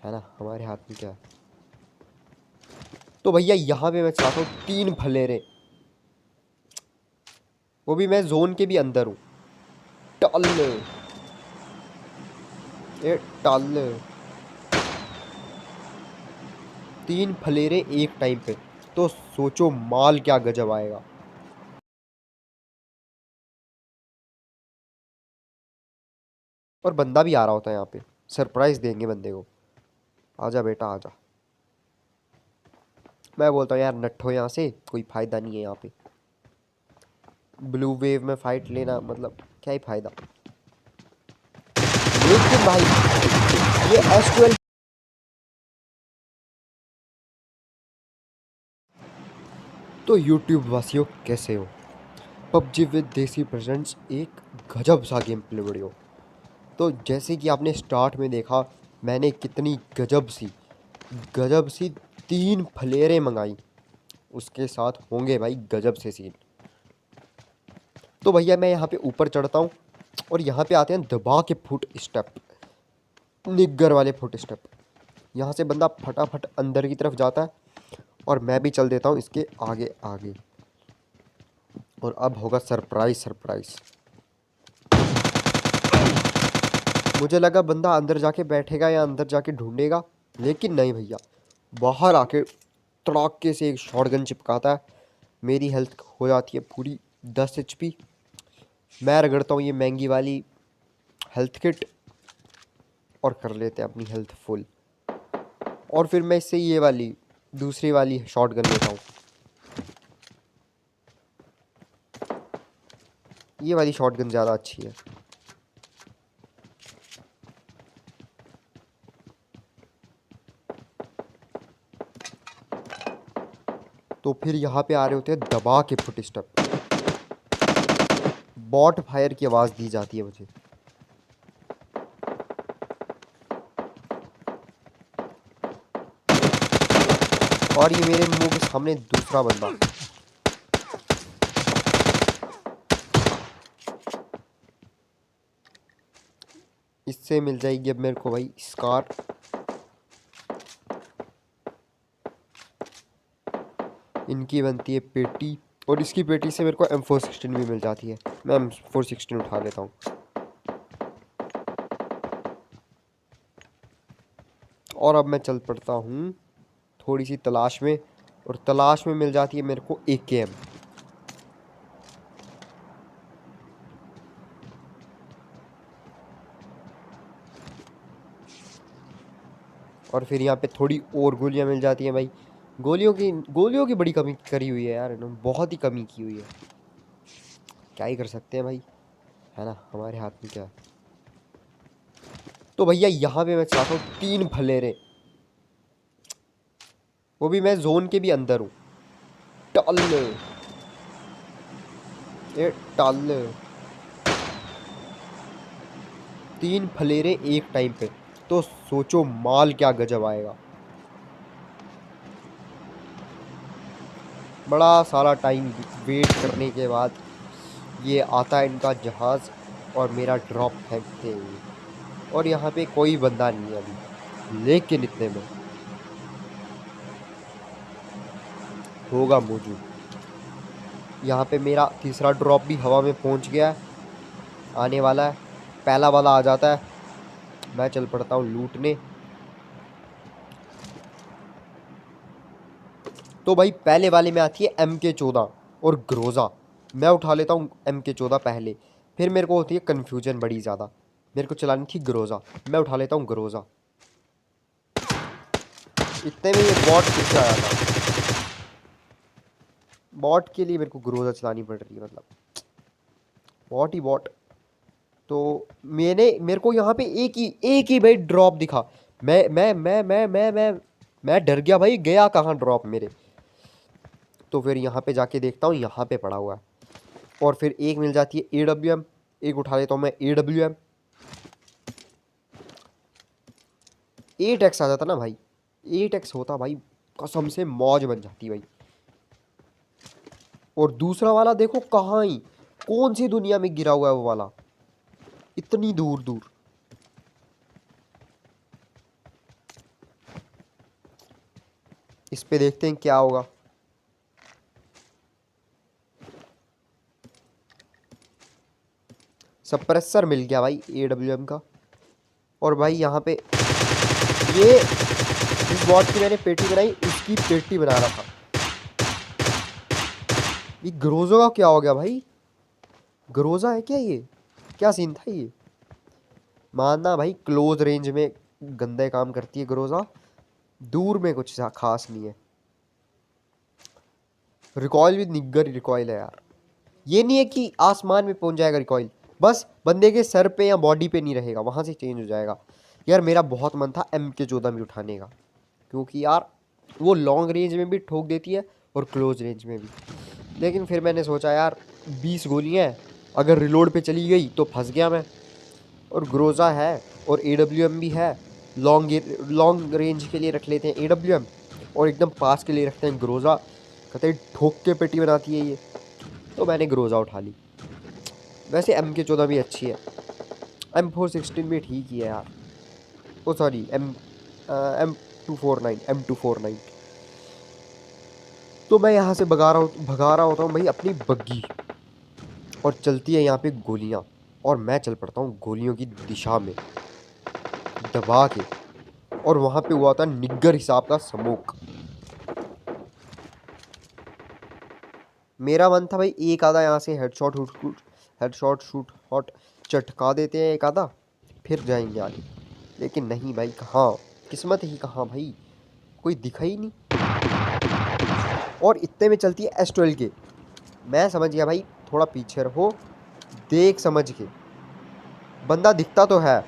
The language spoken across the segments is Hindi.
है ना, हमारे हाथ में क्या है। तो भैया यहाँ पे मैं चाहता हूँ 3 फलेरे, वो भी मैं जोन के भी अंदर हूँ। टल ए टल 3 फलेरे एक टाइम पे, तो सोचो माल क्या गजब आएगा। और बंदा भी आ रहा होता है यहाँ पे, सरप्राइज देंगे बंदे को। आजा बेटा आजा। मैं बोलता हूँ यार नट्ठो, यहाँ से कोई फायदा नहीं है यहाँ पे। ब्लू वेव में फाइट लेना मतलब क्या ही फायदा। लेकिन भाई ये S12। तो यूट्यूब वासियों कैसे हो। पबजी विद देसी प्रेजेंट्स एक गजब सा गेम प्ले वीडियो। तो जैसे कि आपने स्टार्ट में देखा, मैंने कितनी गजब सी 3 फलेरें मंगाई, उसके साथ होंगे भाई गजब से सीन। तो भैया मैं यहाँ पे ऊपर चढ़ता हूँ और यहाँ पे आते हैं दबा के फुट स्टेप, निग्गर वाले फुट स्टेप। यहाँ से बंदा फटाफट अंदर की तरफ जाता है और मैं भी चल देता हूँ इसके आगे आगे। और अब होगा सरप्राइज सरप्राइज। मुझे लगा बंदा अंदर जाके बैठेगा या अंदर जाके ढूंढेगा, लेकिन नहीं भैया, बाहर आके तड़ाके से एक शॉटगन चिपकाता है। मेरी हेल्थ हो जाती है पूरी 10 HP। मैं रगड़ता हूँ ये महंगी वाली हेल्थ किट और कर लेते हैं अपनी हेल्थ फुल। और फिर मैं इससे ये वाली दूसरी वाली शॉटगन लेता हूँ। ये वाली शॉटगन ज़्यादा अच्छी है। तो फिर यहाँ पे आ रहे होते हैं दबा के फुट स्टेप। बॉट फायर की आवाज़ दी जाती है मुझे। और ये मेरे मुंह के सामने दूसरा बंदा। इससे मिल जाएगी अब मेरे को भाई स्कार। इनकी बनती है पेटी, और इसकी पेटी से मेरे को M416 भी मिल जाती है। मैं M416 उठा लेता हूँ। और अब मैं चल पड़ता हूँ थोड़ी सी तलाश में, और तलाश में मिल जाती है मेरे को AKM। और फिर यहाँ पे थोड़ी और गोलियाँ मिल जाती हैं भाई। गोलियों की बड़ी कमी करी हुई है यार इन्होंने, बहुत ही कमी की हुई है। क्या ही कर सकते हैं भाई, है ना, हमारे हाथ में क्या है। तो भैया यहाँ पे मैं चाहता हूँ 3 फलेरे, वो भी मैं जोन के भी अंदर हूँ। टल ए टल 3 फलेरे एक टाइम पे, तो सोचो माल क्या गजब आएगा। बड़ा सारा टाइम वेट करने के बाद ये आता है इनका जहाज़, और मेरा ड्रॉप फेंकते हुए। और यहाँ पे कोई बंदा नहीं है अभी, लेकिन इतने में होगा मौजूद। यहाँ पे मेरा तीसरा ड्रॉप भी हवा में पहुँच गया है, आने वाला है। पहला वाला आ जाता है, मैं चल पड़ता हूँ लूटने। तो भाई पहले वाले में आती है MK14 और ग्रोज़ा। मैं उठा लेता हूँ MK14 पहले, फिर मेरे को होती है कन्फ्यूजन बड़ी ज़्यादा। मेरे को चलानी थी ग्रोज़ा, मैं उठा लेता हूँ ग्रोज़ा। इतने में ये बॉट फिर से आया था। बॉट के लिए मेरे को ग्रोज़ा चलानी पड़ रही है, मतलब बॉट ही बॉट। तो मेरे को यहाँ पे एक ही भाई ड्रॉप दिखा। मैं डर गया भाई, गया कहाँ ड्रॉप मेरे। तो फिर यहाँ पे जाके देखता हूँ, यहाँ पे पड़ा हुआ है। और फिर एक मिल जाती है AWM, एक उठा लेता हूँ मैं AWM। 8x आ जाता ना भाई, 8x होता भाई, कसम से मौज बन जाती भाई। और दूसरा वाला देखो कहाँ ही, कौन सी दुनिया में गिरा हुआ है वो वाला, इतनी दूर दूर। इस पे देखते हैं क्या होगा। सप्रेसर मिल गया भाई AWM का। और भाई यहाँ पे ये जिस बॉट की मैंने पेटी बनाई उसकी पेटी बना रहा था। ये ग्रोजा का क्या हो गया भाई? ग्रोजा है क्या ये? क्या सीन था ये? मानना भाई क्लोज रेंज में गंदे काम करती है ग्रोजा, दूर में कुछ खास नहीं है। रिकॉइल भी निग्गर रिकॉइल है यार। ये नहीं है कि आसमान में पहुंच जाएगा रिकॉइल, बस बंदे के सर पे या बॉडी पे नहीं रहेगा, वहां से चेंज हो जाएगा। यार मेरा बहुत मन था MK14 भी उठाने का, क्योंकि यार वो लॉन्ग रेंज में भी ठोक देती है और क्लोज रेंज में भी। लेकिन फिर मैंने सोचा यार 20 गोलियाँ हैं, अगर रिलोड पे चली गई तो फंस गया मैं। और ग्रोजा है और AWM भी है। लॉन्ग रेंज के लिए रख लेते हैं AWM और एकदम पास के लिए रखते हैं ग्रोजा। कहते हैं ठोक के पेटी बनाती है ये, तो मैंने ग्रोजा उठा ली। वैसे MK14 भी अच्छी है, M416 भी ठीक ही है यार। ओ सॉरी M249। तो मैं यहाँ से भगा रहा होता हूँ भाई अपनी बग्गी, और चलती है यहाँ पे गोलियाँ, और मैं चल पड़ता हूँ गोलियों की दिशा में दबा के। और वहाँ पे हुआ था निग्गर हिसाब का स्मोक। मेरा मन था भाई एक आधा यहाँ से हेडशॉट शूट हॉट चटका देते हैं एक आधा, फिर जाएंगे आगे। लेकिन नहीं भाई, कहाँ किस्मत ही कहाँ भाई, कोई दिखा ही नहीं। और इतने में चलती है S12 के। मैं समझ गया भाई थोड़ा पीछे रहो, देख समझ के। बंदा दिखता तो है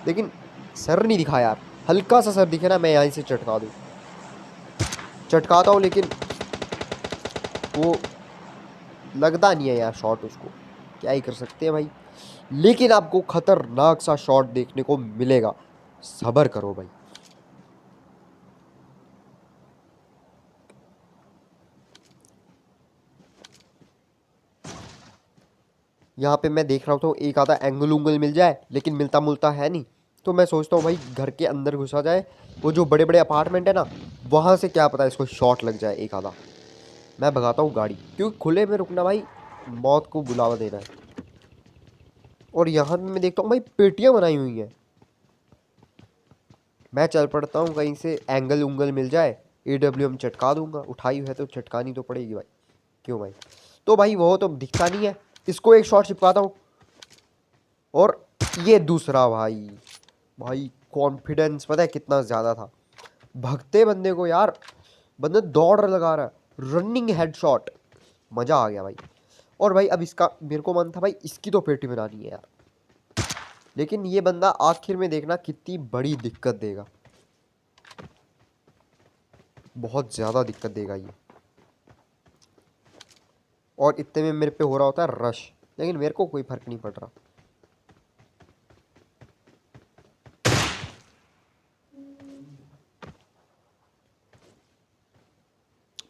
लेकिन सर नहीं दिखा यार। हल्का सा सर दिखे ना, मैं यहीं से चटका दूँ, चटकाता हूँ, लेकिन वो लगता नहीं है यार शॉट उसको। क्या ही कर सकते हैं भाई। लेकिन आपको खतरनाक सा शॉट देखने को मिलेगा, सब्र करो भाई। यहाँ पे मैं देख रहा हूँ तो एक आधा एंगल उंगल मिल जाए, लेकिन मिलता मुलता है नहीं। तो मैं सोचता हूँ भाई घर के अंदर घुसा जाए, वो जो बड़े बड़े अपार्टमेंट है ना, वहाँ से क्या पता इसको शॉट लग जाए एक आधा। मैं भगाता हूँ गाड़ी, क्योंकि खुले में रुकना भाई मौत को बुलावा देना है। और यहाँ पे मैं देखता हूँ भाई पेटियाँ बनाई हुई हैं। मैं चल पड़ता हूँ कहीं से एंगल उंगल मिल जाए, AWM चटका दूंगा। उठाई है तो चटकानी तो पड़ेगी भाई, क्यों भाई। तो भाई वो तो दिखता नहीं है, इसको एक शॉट चिपकाता हूँ। और ये दूसरा भाई, भाई कॉन्फिडेंस पता है कितना ज़्यादा था भगते बंदे को यार। बंदा दौड़ लगा रहा है, रनिंग हेडशॉट, मज़ा आ गया भाई। और भाई अब इसका मेरे को मन था भाई इसकी तो पेटी बनानी है यार। लेकिन ये बंदा आखिर में देखना कितनी बड़ी दिक्कत देगा, बहुत ज़्यादा दिक्कत देगा ये। और इतने में मेरे पे हो रहा होता है रश, लेकिन मेरे को कोई फर्क नहीं पड़ रहा।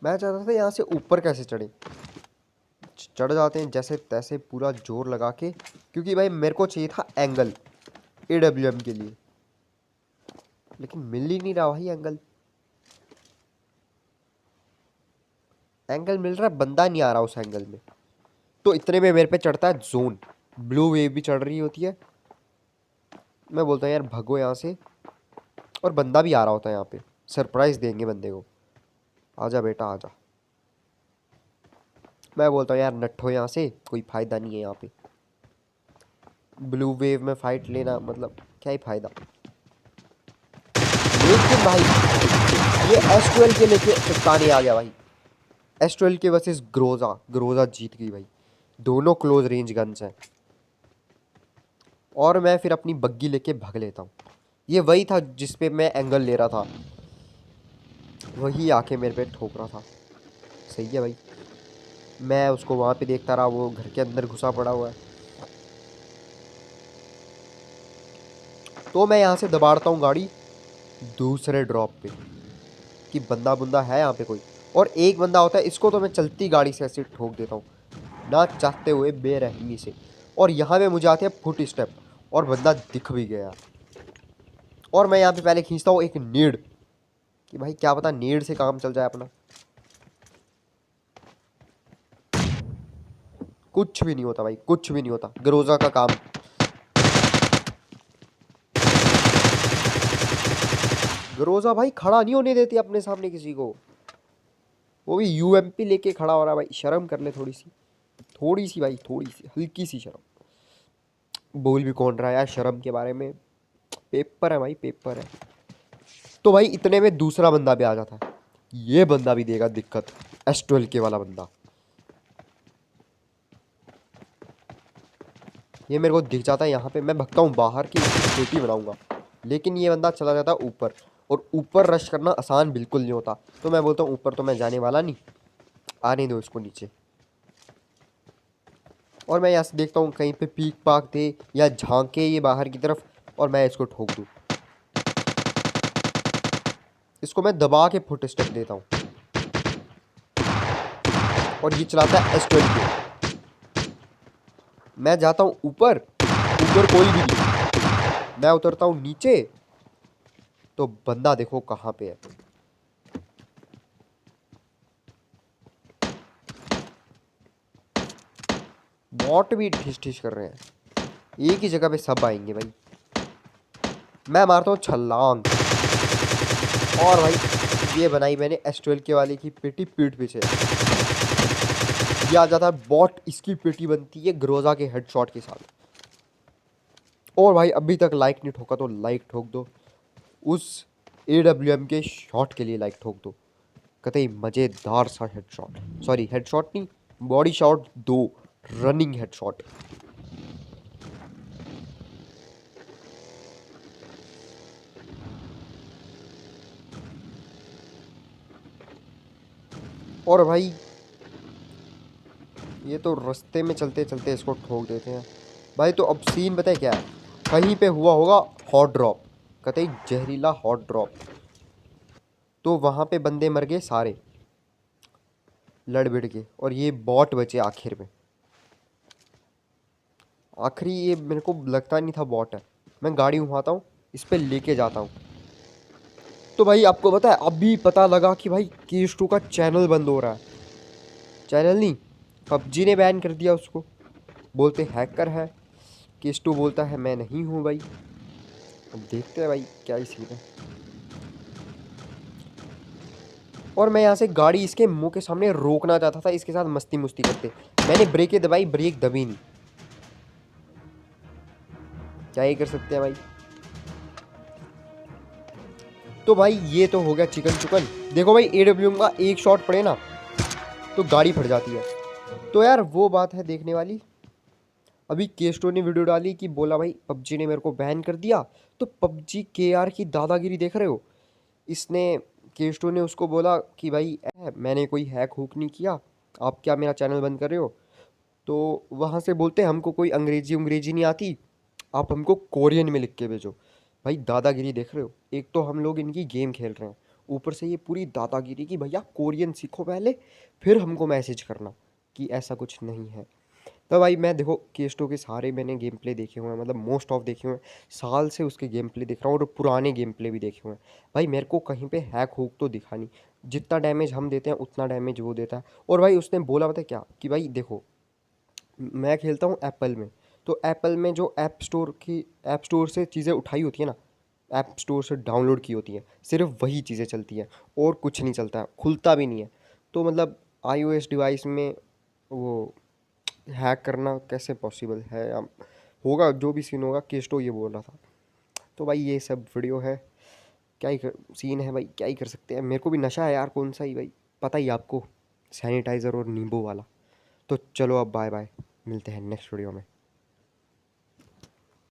मैं चाहता था यहाँ से ऊपर कैसे चढ़े, चढ़ जाते हैं जैसे तैसे पूरा जोर लगा के, क्योंकि भाई मेरे को चाहिए था एंगल AWM के लिए। लेकिन मिल ही नहीं रहा भाई एंगल। एंगल मिल रहा है, बंदा नहीं आ रहा उस एंगल में। तो इतने में मेरे पे चढ़ता है जोन, ब्लू वेव भी चढ़ रही होती है। मैं बोलता हूँ यार भगो यहाँ से, और बंदा भी आ रहा होता है यहाँ पे, सरप्राइज़ देंगे बंदे को। आजा बेटा आजा। मैं बोलता हूँ यार नट्ठो यहाँ से, कोई फ़ायदा नहीं है यहाँ पे ब्लू वेव में फ़ाइट लेना, मतलब क्या ही फ़ायदा। लेकिन भाई ये S12 के लेके चिपकाने आ गया भाई। S12 के वर्सेस ग्रोजा जीत गई भाई। दोनों क्लोज रेंज गन्स हैं। और मैं फिर अपनी बग्गी लेके भाग लेता हूँ। ये वही था जिस पे मैं एंगल ले रहा था, वही आके मेरे पे ठोक रहा था। सही है भाई। मैं उसको वहाँ पे देखता रहा, वो घर के अंदर घुसा पड़ा हुआ है। तो मैं यहाँ से दबाड़ता हूँ गाड़ी दूसरे ड्रॉप पे, कि बंदा बुंदा है यहाँ पे कोई। और एक बंदा होता है, इसको तो मैं चलती गाड़ी से ऐसे ठोक देता हूँ ना चाहते हुए, बेरहमी से। और यहाँ पे मुझे आते हैं फुट स्टेप, और बंदा दिख भी गया। और मैं यहाँ पे पहले खींचता हूँ एक नीड, कि भाई क्या पता नीड से काम चल जाए अपना। कुछ भी नहीं होता भाई, कुछ भी नहीं होता ग्रोजा का काम। ग्रोजा भाई खड़ा नहीं होने देती अपने सामने किसी को, वो भी यूएमपी लेके खड़ा हो रहा है भाई। शर्म कर ले थोड़ी सी, थोड़ी सी भाई, थोड़ी सी हल्की सी शर्म। बोल भी कौन रहा है यार शर्म के बारे में, पेपर है भाई, पेपर है। तो भाई इतने में दूसरा बंदा भी आ जाता है, ये बंदा भी देगा दिक्कत, S12 के वाला बंदा। ये मेरे को दिख जाता है यहाँ पे, मैं भगता हूँ बाहर की इसकी पेटी बनाऊंगा, लेकिन ये बंदा चला जाता है ऊपर। और ऊपर रश करना आसान बिल्कुल नहीं होता, तो मैं बोलता हूँ ऊपर तो मैं जाने वाला नहीं, आने दो इसको नीचे। और मैं यहाँ से देखता हूँ कहीं पे पीक पाक दे या झांके ये बाहर की तरफ, और मैं इसको ठोक दूँ। इसको मैं दबा के फुट स्टेप देता हूँ, और ये चलाता है S12 के। मैं जाता हूँ ऊपर, ऊपर कोई भी नहीं। मैं उतरता हूँ नीचे, तो बंदा देखो कहाँ पे है। बॉट भी ठिस ठिस कर रहे हैं, एक ही जगह पे सब आएंगे भाई। मैं मारता हूँ छलांग, और भाई ये बनाई मैंने S12 के वाले की पेटी पीठ पीछे। ये आ जाता है बॉट, इसकी पेटी बनती है ग्रोजा के हेडशॉट के साथ। और भाई अभी तक लाइक नहीं ठोका तो लाइक ठोक दो, उस AWM के शॉट के लिए लाइक ठोक दो। कतई मज़ेदार सा हेडशॉट, सॉरी हेडशॉट नहीं, बॉडी शॉट दो, रनिंग हेडशॉट। और भाई ये तो रास्ते में चलते चलते इसको ठोक देते हैं भाई। तो अब सीन बताए क्या है, कहीं पे हुआ होगा हॉट ड्रॉप, कतई जहरीला हॉट ड्रॉप। तो वहाँ पे बंदे मर गए सारे लड़ भिड़ के, और ये बॉट बचे आखिर में। आखिरी ये मेरे को लगता नहीं था बॉट है। मैं गाड़ी उठाता हूँ, इस पे लेके जाता हूँ। तो भाई आपको पता है अभी पता लगा कि भाई केस 2 का चैनल बंद हो रहा है। चैनल नहीं, पबजी ने बैन कर दिया उसको, बोलते हैकर है। केस 2 बोलता है मैं नहीं हूँ भाई। अब देखते हैं भाई क्या ही सीन है। और मैं यहाँ से गाड़ी इसके मुंह के सामने रोकना चाहता था, इसके साथ मस्ती मुस्ती करते। मैंने ब्रेकें दबाई, ब्रेक दबी नहीं, क्या ही कर सकते हैं भाई। तो भाई ये तो हो गया चिकन चुकन। देखो भाई AWM का एक शॉट पड़े ना तो गाड़ी फट जाती है। तो यार वो बात है देखने वाली। अभी केस्टो ने वीडियो डाली कि बोला भाई पबजी ने मेरे को बैन कर दिया। तो पबजी KR की दादागिरी देख रहे हो। इसने, केस्टो ने उसको बोला कि भाई मैंने कोई हैक हुक नहीं किया, आप क्या मेरा चैनल बंद कर रहे हो। तो वहाँ से बोलते हैं हमको कोई अंग्रेजी अंग्रेजी नहीं आती, आप हमको कोरियन में लिख के भेजो। भाई दादागिरी देख रहे हो, एक तो हम लोग इनकी गेम खेल रहे हैं, ऊपर से ये पूरी दादागिरी की भैया कोरियन सीखो पहले, फिर हमको मैसेज करना कि ऐसा कुछ नहीं है। तो भाई मैं देखो केस्टो के सारे मैंने गेम प्ले देखे हुए हैं, मतलब मोस्ट ऑफ देखे हुए हैं। साल से उसके गेम प्ले देख रहा हूँ, और पुराने गेम प्ले भी देखे हुए हैं। भाई मेरे को कहीं पे हैक हुक तो दिखा नहीं, जितना डैमेज हम देते हैं उतना डैमेज वो देता है। और भाई उसने बोला पता है क्या, कि भाई देखो मैं खेलता हूँ एप्पल में, तो एप्पल में जो ऐप स्टोर से चीज़ें उठाई होती है ना, ऐप स्टोर से डाउनलोड की होती हैं, सिर्फ वही चीज़ें चलती हैं, और कुछ नहीं चलता है, खुलता भी नहीं है। तो मतलब iOS डिवाइस में वो हैक करना कैसे पॉसिबल है, या होगा जो भी सीन होगा, केस्टो ये बोल रहा था। तो भाई ये सब वीडियो है, क्या ही सीन है भाई, क्या ही कर सकते हैं। मेरे को भी नशा है यार, कौन सा ही भाई, पता ही आपको, सैनिटाइज़र और नींबू वाला। तो चलो अब बाय बाय, मिलते हैं नेक्स्ट वीडियो में।